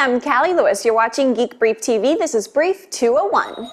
I'm Callie Lewis. You're watching Geek Brief TV. This is Brief 201.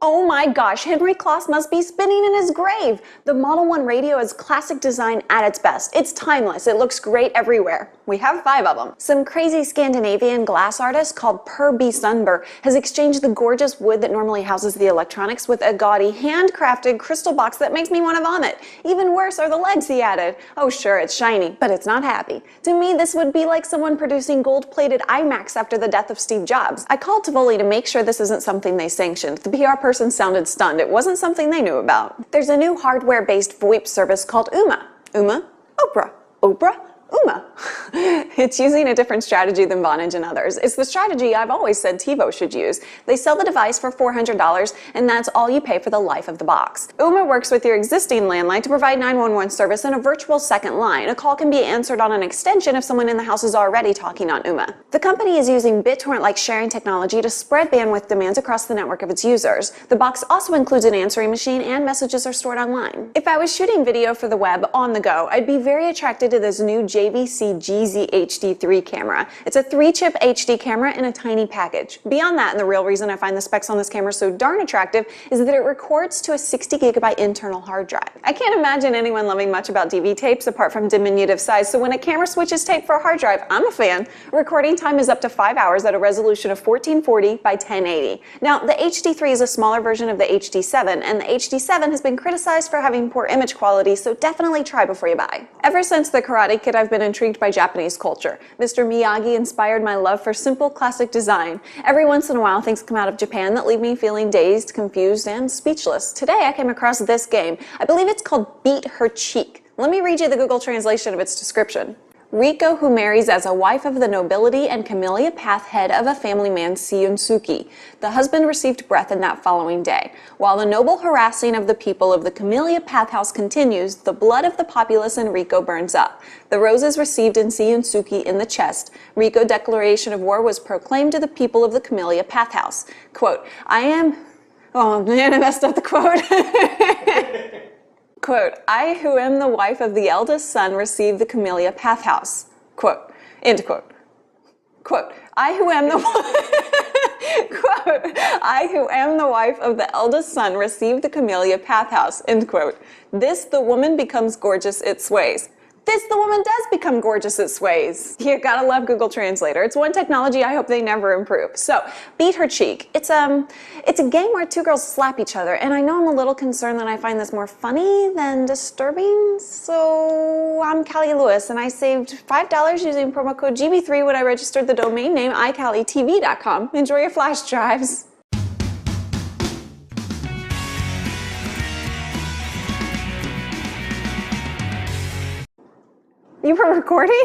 Oh my gosh, Henry Kloss must be spinning in his grave. The Model 1 radio is classic design at its best. It's timeless. It looks great everywhere. We have 5 of them. Some crazy Scandinavian glass artist called Per B. Sundberg has exchanged the gorgeous wood that normally houses the electronics with a gaudy, handcrafted crystal box that makes me want to vomit. Even worse are the legs he added. Oh sure, it's shiny, but it's not happy. To me, this would be like someone producing gold-plated iMacs after the death of Steve Jobs. I called Tivoli to make sure this isn't something they sanctioned. The PR person sounded stunned. It wasn't something they knew about. There's a new hardware-based VoIP service called Ooma. Ooma? Oprah. Oprah? Ooma. It's using a different strategy than Vonage and others. It's the strategy I've always said TiVo should use. They sell the device for $400, and that's all you pay for the life of the box. Ooma works with your existing landline to provide 911 service and a virtual second line. A call can be answered on an extension if someone in the house is already talking on Ooma. The company is using BitTorrent-like sharing technology to spread bandwidth demands across the network of its users. The box also includes an answering machine, and messages are stored online. If I was shooting video for the web on the go, I'd be very attracted to this new JVC GZ-HD3 camera. It's a 3-chip HD camera in a tiny package. Beyond that, and the real reason I find the specs on this camera so darn attractive, is that it records to a 60GB internal hard drive. I can't imagine anyone loving much about DV tapes apart from diminutive size, so when a camera switches tape for a hard drive, I'm a fan. Recording time is up to 5 hours at a resolution of 1440 by 1080. Now, the HD3 is a smaller version of the HD7, and the HD7 has been criticized for having poor image quality, so definitely try before you buy. Ever since The Karate Kid, I've been intrigued by Japanese culture. Mr. Miyagi inspired my love for simple classic design. Every once in a while, things come out of Japan that leave me feeling dazed, confused, and speechless. Today, I came across this game. I believe it's called Beat Her Cheek. Let me read you the Google translation of its description. Riko, who marries as a wife of the nobility and camellia path head of a family man Seiyunsuke. The husband received breath in that following day. While the noble harassing of the people of the camellia path house continues, the blood of the populace in Riko burns up. The roses received in Seiyunsuke in the chest. Riko declaration of war was proclaimed to the people of the camellia path house. Quote, oh man, I messed up the quote. Quote, I who am the wife of the eldest son received the camellia path house. Quote, end quote. Quote, I who am the quote, I who am the wife of the eldest son received the camellia path house. End quote. This the woman becomes gorgeous it sways. This the woman does become gorgeous it sways. You gotta love Google Translator. It's one technology I hope they never improve. So, Beat Her Cheek. It's a game where 2 girls slap each other, and I know I'm a little concerned that I find this more funny than disturbing, so I'm Callie Lewis, and I saved $5 using promo code GB3 when I registered the domain name iCallieTV.com. Enjoy your flash drives. You were recording?